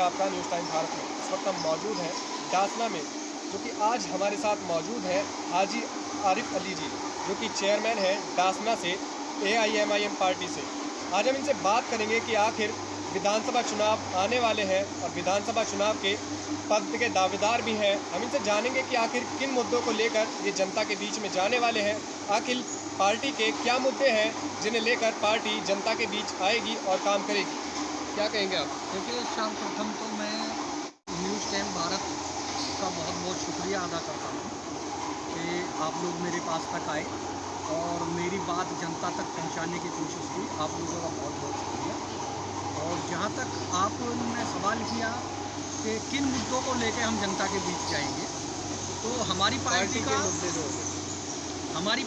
आपका news time Bharat में। इस वक्त हम मौजूद हैं डासना में, जो कि आज हमारे साथ मौजूद है हाजी आरिफ अली जी, जो कि चेयरमैन हैं डासना से, AIMIM पार्टी से। आज हम इनसे बात करेंगे कि आखिर विधानसभा चुनाव आने वाले हैं और विधानसभा चुनाव के पद के दावेदार भी हैं। हम इनसे जानेंगे कि आखिर किन मुद्दों को लेकर ये जनता के बीच में जाने वाले हैं, आखिर पार्टी के क्या मुद्दे हैं जिन्हें लेकर पार्टी जनता के बीच आएगी और काम करेगी। क्या कहेंगे आप? देखिए, सर्वप्रथम तो मैं न्यूज़ टाइम भारत का बहुत बहुत शुक्रिया अदा करता हूँ कि आप लोग मेरे पास तक आए और मेरी बात जनता तक पहुँचाने की कोशिश की। आप लोगों का बहुत बहुत शुक्रिया। और जहाँ तक आपने सवाल किया कि किन मुद्दों को लेकर हम जनता के बीच जाएंगे, तो हमारी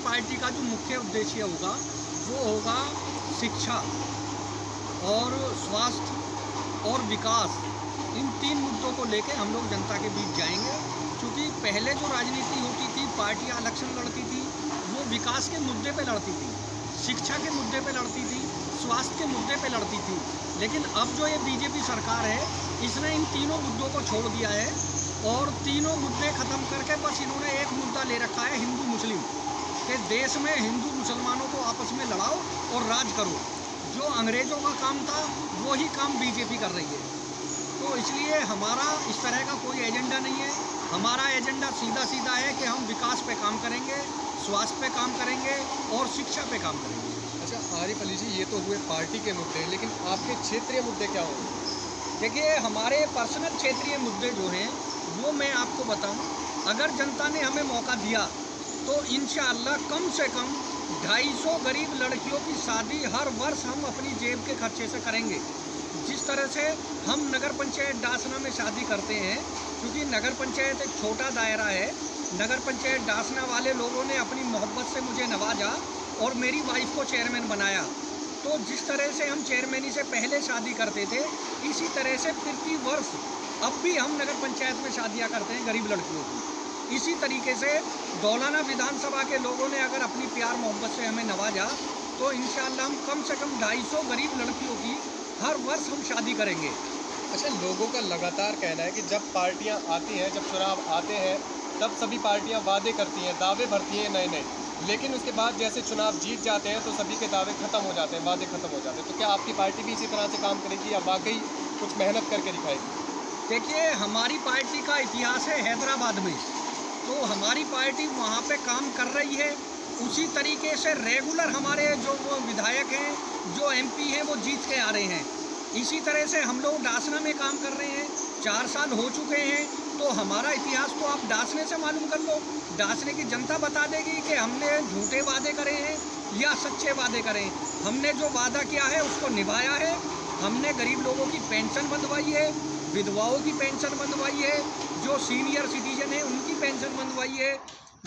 पार्टी का जो मुख्य उद्देश्य होगा वो होगा शिक्षा और स्वास्थ्य और विकास। इन तीन मुद्दों को लेकर हम लोग जनता के बीच जाएंगे। क्योंकि पहले जो राजनीति होती थी, पार्टियां इलेक्शन लड़ती थी, वो विकास के मुद्दे पे लड़ती थी, शिक्षा के मुद्दे पे लड़ती थी, स्वास्थ्य के मुद्दे पे लड़ती थी। लेकिन अब जो ये बीजेपी सरकार है, इसने इन तीनों मुद्दों को छोड़ दिया है और तीनों मुद्दे ख़त्म करके बस इन्होंने एक मुद्दा ले रखा है, हिंदू मुस्लिम के देश में हिंदू मुसलमानों को आपस में लड़ाओ और राज करो। जो अंग्रेज़ों का काम था वही काम बीजेपी कर रही है। तो इसलिए हमारा इस तरह का कोई एजेंडा नहीं है। हमारा एजेंडा सीधा सीधा है कि हम विकास पे काम करेंगे, स्वास्थ्य पे काम करेंगे और शिक्षा पे काम करेंगे। अच्छा आरिफ अली जी, ये तो हुए पार्टी के मुद्दे, लेकिन आपके क्षेत्रीय मुद्दे क्या होंगे? देखिए, हमारे पर्सनल क्षेत्रीय मुद्दे जो हैं वो मैं आपको बताऊं, अगर जनता ने हमें मौका दिया तो इंशाअल्लाह कम से कम 250 गरीब लड़कियों की शादी हर वर्ष हम अपनी जेब के खर्चे से करेंगे। जिस तरह से हम नगर पंचायत डासना में शादी करते हैं, क्योंकि नगर पंचायत एक छोटा दायरा है, नगर पंचायत डासना वाले लोगों ने अपनी मोहब्बत से मुझे नवाजा और मेरी वाइफ को चेयरमैन बनाया। तो जिस तरह से हम चेयरमैनी से पहले शादी करते थे, इसी तरह से प्रति वर्ष अब भी हम नगर पंचायत में शादियां करते हैं गरीब लड़कियों की। इसी तरीके से दौलाना विधानसभा के लोगों ने अगर अपनी प्यार मोहब्बत से हमें नवाजा तो इंशाअल्लाह हम कम से कम 250 गरीब लड़कियों की हर वर्ष हम शादी करेंगे। अच्छा, लोगों का लगातार कहना है कि जब पार्टियां आती हैं, जब चुनाव आते हैं, तब सभी पार्टियां वादे करती हैं, दावे भरती हैं नए नए, लेकिन उसके बाद जैसे चुनाव जीत जाते हैं तो सभी के दावे खत्म हो जाते हैं, वादे खत्म हो जाते हैं। तो क्या आपकी पार्टी भी इसी तरह से काम करेगी या वाकई कुछ मेहनत करके दिखाएगी? देखिए, हमारी पार्टी का इतिहास है हैदराबाद में, तो हमारी पार्टी वहाँ पे काम कर रही है। उसी तरीके से रेगुलर हमारे जो वो विधायक हैं, जो MP हैं, वो जीत के आ रहे हैं। इसी तरह से हम लोग डासना में काम कर रहे हैं, 4 साल हो चुके हैं। तो हमारा इतिहास तो आप डासने से मालूम कर लो, डासने की जनता बता देगी कि हमने झूठे वादे करे हैं या सच्चे वादे करे हैं। हमने जो वादा किया है उसको निभाया है। हमने गरीब लोगों की पेंशन बंधवाई है, विधवाओं की पेंशन बंधवाई है, जो सीनियर सिटीजन हैं उनकी पेंशन बंधवाई है।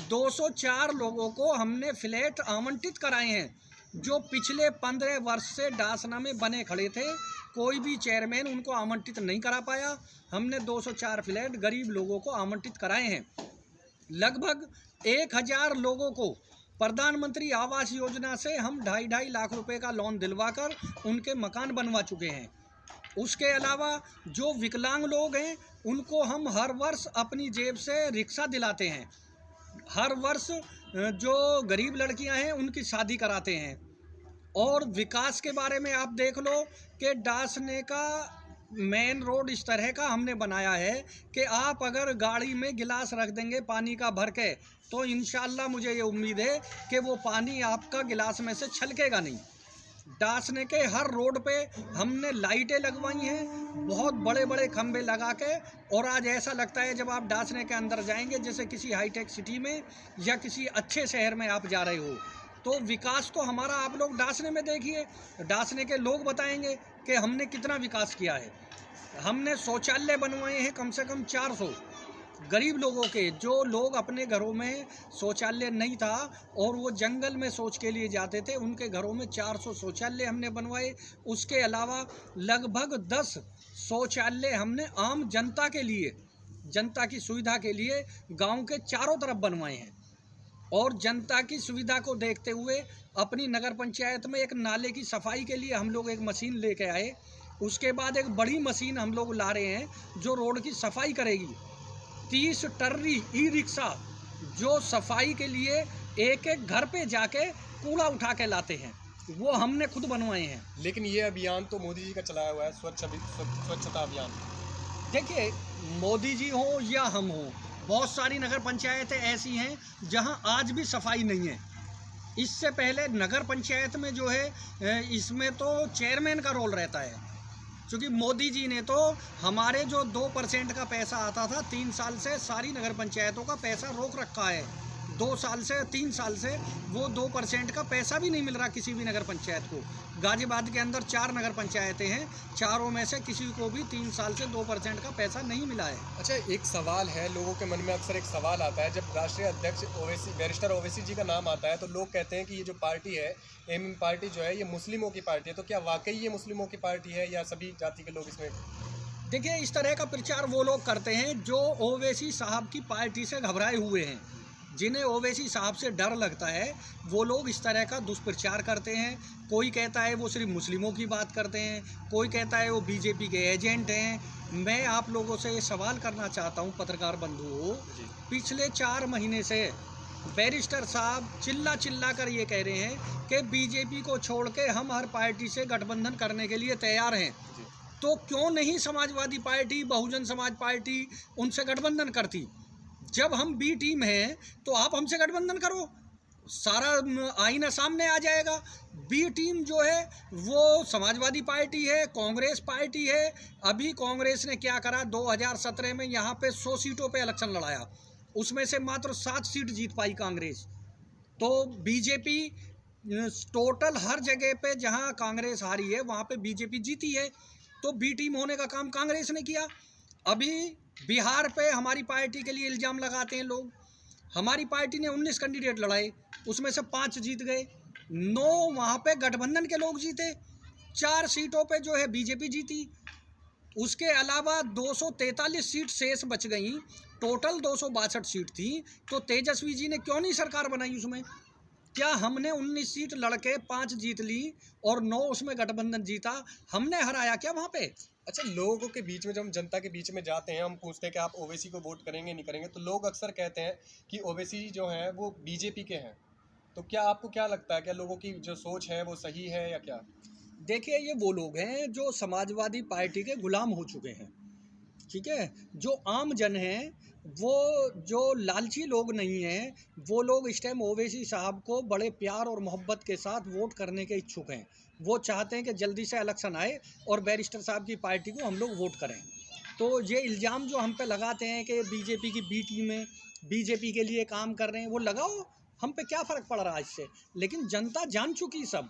204 लोगों को हमने फ्लैट आवंटित कराए हैं, जो पिछले 15 वर्ष से डासना में बने खड़े थे। कोई भी चेयरमैन उनको आवंटित नहीं करा पाया। हमने 204 फ्लैट गरीब लोगों को आवंटित कराए हैं। लगभग 1000 लोगों को प्रधानमंत्री आवास योजना से हम 2.5 लाख रुपए का लोन दिलवाकर उनके मकान बनवा चुके हैं। उसके अलावा जो विकलांग लोग हैं उनको हम हर वर्ष अपनी जेब से रिक्शा दिलाते हैं। हर वर्ष जो गरीब लड़कियां हैं उनकी शादी कराते हैं। और विकास के बारे में आप देख लो कि डासने का मेन रोड इस तरह का हमने बनाया है कि आप अगर गाड़ी में गिलास रख देंगे पानी का भर के, तो इंशाअल्लाह मुझे ये उम्मीद है कि वो पानी आपका गिलास में से छलकेगा नहीं। डासने के हर रोड पे हमने लाइटें लगवाई हैं, बहुत बड़े बड़े खंभे लगा के। और आज ऐसा लगता है जब आप डासने के अंदर जाएंगे जैसे किसी हाईटेक सिटी में या किसी अच्छे शहर में आप जा रहे हो। तो विकास तो हमारा आप लोग डासने में देखिए, डासने के लोग बताएंगे कि हमने कितना विकास किया है। हमने शौचालय बनवाए हैं कम से कम 400 गरीब लोगों के, जो लोग अपने घरों में शौचालय नहीं था और वो जंगल में शौच के लिए जाते थे, उनके घरों में 400 शौचालय हमने बनवाए। उसके अलावा लगभग 10 शौचालय हमने आम जनता के लिए, जनता की सुविधा के लिए गांव के चारों तरफ बनवाए हैं। और जनता की सुविधा को देखते हुए अपनी नगर पंचायत में एक नाले की सफाई के लिए हम लोग एक मशीन लेके आए। उसके बाद एक बड़ी मशीन हम लोग ला रहे हैं जो रोड की सफाई करेगी। 30 टर्री ई रिक्शा जो सफाई के लिए एक एक घर पे जाके कूड़ा उठा के लाते हैं, वो हमने खुद बनवाए हैं। लेकिन ये अभियान तो मोदी जी का चलाया हुआ है, स्वच्छता अभियान। देखिए, मोदी जी हो या हम हो, बहुत सारी नगर पंचायतें ऐसी हैं जहां आज भी सफाई नहीं है। इससे पहले नगर पंचायत में जो है इसमें तो चेयरमैन का रोल रहता है, क्योंकि मोदी जी ने तो हमारे जो 2% का पैसा आता था 3 साल से सारी नगर पंचायतों का पैसा रोक रखा है। 2 साल से 3 साल से वो 2% का पैसा भी नहीं मिल रहा किसी भी नगर पंचायत को। गाजियाबाद के अंदर 4 नगर पंचायतें हैं, चारों में से किसी को भी 3 साल से 2% का पैसा नहीं मिला है। अच्छा, एक सवाल है, लोगों के मन में अक्सर एक सवाल आता है, जब राष्ट्रीय अध्यक्ष ओवैसी बैरिस्टर ओवैसी जी का नाम आता है तो लोग कहते हैं कि ये जो पार्टी है, एम पार्टी जो है, ये मुस्लिमों की पार्टी है। तो क्या वाकई ये मुस्लिमों की पार्टी है या सभी जाति के लोग इसमें? देखिए, इस तरह का प्रचार वो लोग करते हैं जो ओवैसी साहब की पार्टी से घबराए हुए हैं। जिन्हें ओवैसी साहब से डर लगता है वो लोग इस तरह का दुष्प्रचार करते हैं। कोई कहता है वो सिर्फ मुस्लिमों की बात करते हैं, कोई कहता है वो बीजेपी के एजेंट हैं। मैं आप लोगों से ये सवाल करना चाहता हूँ पत्रकार बंधुओं, पिछले 4 महीने से बैरिस्टर साहब चिल्ला चिल्ला कर ये कह रहे हैं कि बीजेपी को छोड़ के हम हर पार्टी से गठबंधन करने के लिए तैयार हैं। तो क्यों नहीं समाजवादी पार्टी, बहुजन समाज पार्टी उनसे गठबंधन करती? जब हम बी टीम हैं तो आप हमसे गठबंधन करो, सारा आईना सामने आ जाएगा। बी टीम जो है वो समाजवादी पार्टी है, कांग्रेस पार्टी है। अभी कांग्रेस ने क्या करा, 2017 में यहाँ पे 100 सीटों पे इलेक्शन लड़ाया, उसमें से मात्र 7 सीट जीत पाई कांग्रेस। तो बीजेपी टोटल हर जगह पे जहाँ कांग्रेस हारी है वहाँ पे बीजेपी जीती है। तो बी टीम होने का काम कांग्रेस ने किया। अभी बिहार पे हमारी पार्टी के लिए इल्ज़ाम लगाते हैं लोग। हमारी पार्टी ने 19 कैंडिडेट लड़ाए, उसमें से 5 जीत गए, 9 वहाँ पे गठबंधन के लोग जीते, 4 सीटों पे जो है बीजेपी जीती। उसके अलावा 243 सीट शेष बच गई, टोटल 262 सीट थी। तो तेजस्वी जी ने क्यों नहीं सरकार बनाई उसमें? क्या हमने 19 सीट लड़के 5 जीत ली और 9 उसमें गठबंधन जीता? हमने हराया क्या वहाँ पे? अच्छा, लोगों के बीच में जब हम जनता के बीच में जाते हैं, हम पूछते हैं कि आप ओवैसी को वोट करेंगे नहीं करेंगे, तो लोग अक्सर कहते हैं कि ओवैसी जो हैं वो बीजेपी के हैं। तो क्या आपको क्या लगता है, क्या लोगों की जो सोच है वो सही है या क्या? देखिए, ये वो लोग हैं जो समाजवादी पार्टी के गुलाम हो चुके हैं, ठीक है। जो आम जन हैं, वो जो लालची लोग नहीं हैं, वो लोग इस टाइम ओवैसी साहब को बड़े प्यार और मोहब्बत के साथ वोट करने के इच्छुक हैं। वो चाहते हैं कि जल्दी से इलेक्शन आए और बैरिस्टर साहब की पार्टी को हम लोग वोट करें। तो ये इल्ज़ाम जो हम पे लगाते हैं कि बीजेपी की बी टीम में बीजेपी के लिए काम कर रहे हैं, वो लगाओ, हम पे क्या फ़र्क पड़ रहा है इससे। लेकिन जनता जान चुकी सब।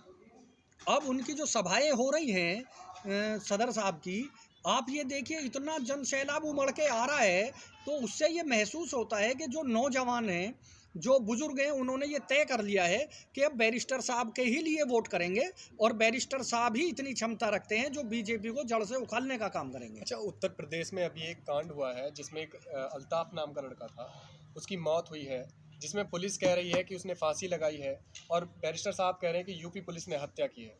अब उनकी जो सभाएं हो रही हैं सदर साहब की, आप ये देखिए, इतना जन सैलाब उमड़ के आ रहा है, तो उससे ये महसूस होता है कि जो नौजवान हैं, जो बुजुर्ग हैं, उन्होंने ये तय कर लिया है कि अब बैरिस्टर साहब के ही लिए वोट करेंगे और बैरिस्टर साहब ही इतनी क्षमता रखते हैं जो बीजेपी को जड़ से उखाड़ने का काम करेंगे। अच्छा, उत्तर प्रदेश में अभी एक कांड हुआ है जिसमें एक अल्ताफ नाम का लड़का था, उसकी मौत हुई है, जिसमें पुलिस कह रही है कि उसने फांसी लगाई है और बैरिस्टर साहब कह रहे हैं कि यूपी पुलिस ने हत्या की है।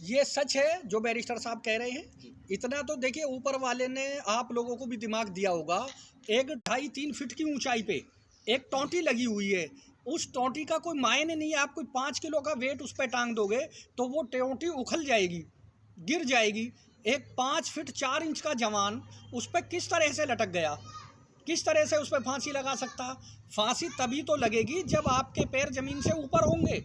ये सच है जो बैरिस्टर साहब कह रहे हैं? इतना तो देखिए, ऊपर वाले ने आप लोगों को भी दिमाग दिया होगा। 1 2.5-3 फीट की ऊंचाई पे एक टोंटी लगी हुई है, उस टोंटी का कोई मायने नहीं है। आप कोई 5 किलो का वेट उस पर टांग दोगे तो वो टोंटी उखल जाएगी, गिर जाएगी। एक 5 फीट 4 इंच का जवान उस पर किस तरह से लटक गया? किस तरह से उस पर फांसी लगा सकता? फांसी तभी तो लगेगी जब आपके पैर ज़मीन से ऊपर होंगे,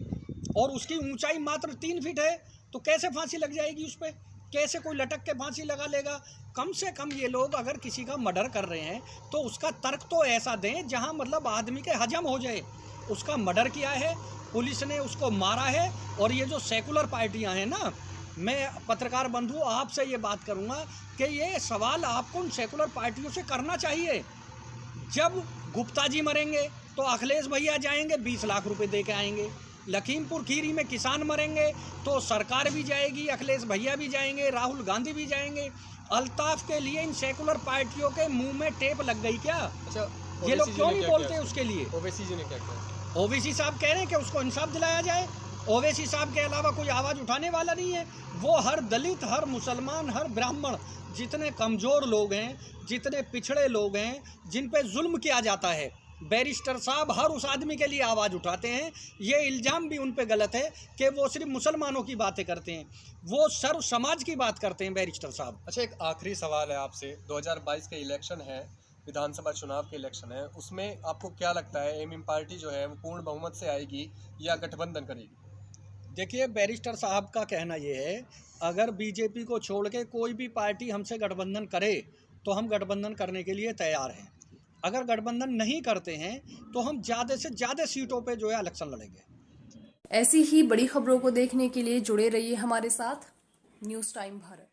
और उसकी ऊंचाई मात्र 3 फीट है, तो कैसे फांसी लग जाएगी उस पर? कैसे कोई लटक के फांसी लगा लेगा? कम से कम ये लोग अगर किसी का मर्डर कर रहे हैं तो उसका तर्क तो ऐसा दें जहां मतलब आदमी के हजम हो जाए। उसका मर्डर किया है, पुलिस ने उसको मारा है, और ये जो सेकुलर पार्टियां हैं ना, मैं पत्रकार बंधु आपसे ये बात करूंगा कि ये सवाल आपको उन सेकुलर पार्टियों से करना चाहिए। जब गुप्ता जी मरेंगे तो अखिलेश भैया जाएंगे 20 लाख रुपए दे के आएंगे। लखीमपुर खीरी में किसान मरेंगे तो सरकार भी जाएगी, अखिलेश भैया भी जाएंगे, राहुल गांधी भी जाएंगे। अल्ताफ के लिए इन सेकुलर पार्टियों के मुंह में टेप लग गई क्या? अच्छा, ये लोग क्यों नहीं बोलते उसके लिए? ओवैसी जी ने क्या किया? ओवैसी साहब कह रहे हैं कि उसको इंसाफ दिलाया जाए। ओवैसी साहब के अलावा कोई आवाज़ उठाने वाला नहीं है। वो हर दलित, हर मुसलमान, हर ब्राह्मण, जितने कमज़ोर लोग हैं, जितने पिछड़े लोग हैं, जिन पे जुल्म किया जाता है, बैरिस्टर साहब हर उस आदमी के लिए आवाज़ उठाते हैं। ये इल्ज़ाम भी उन पे गलत है कि वो सिर्फ मुसलमानों की बातें करते हैं, वो सर्व समाज की बात करते हैं बैरिस्टर साहब। अच्छा, एक आखिरी सवाल है आपसे। 2022 के इलेक्शन है, विधानसभा चुनाव के इलेक्शन है, उसमें आपको क्या लगता है एमएम पार्टी जो है वो पूर्ण बहुमत से आएगी या गठबंधन करेगी? देखिए, बैरिस्टर साहब का कहना ये है, अगर बीजेपी को छोड़ के कोई भी पार्टी हमसे गठबंधन करे तो हम गठबंधन करने के लिए तैयार हैं। अगर गठबंधन नहीं करते हैं तो हम ज़्यादा से ज़्यादा सीटों पे जो है इलेक्शन लड़ेंगे। ऐसी ही बड़ी खबरों को देखने के लिए जुड़े रहिए हमारे साथ। News time Bharat.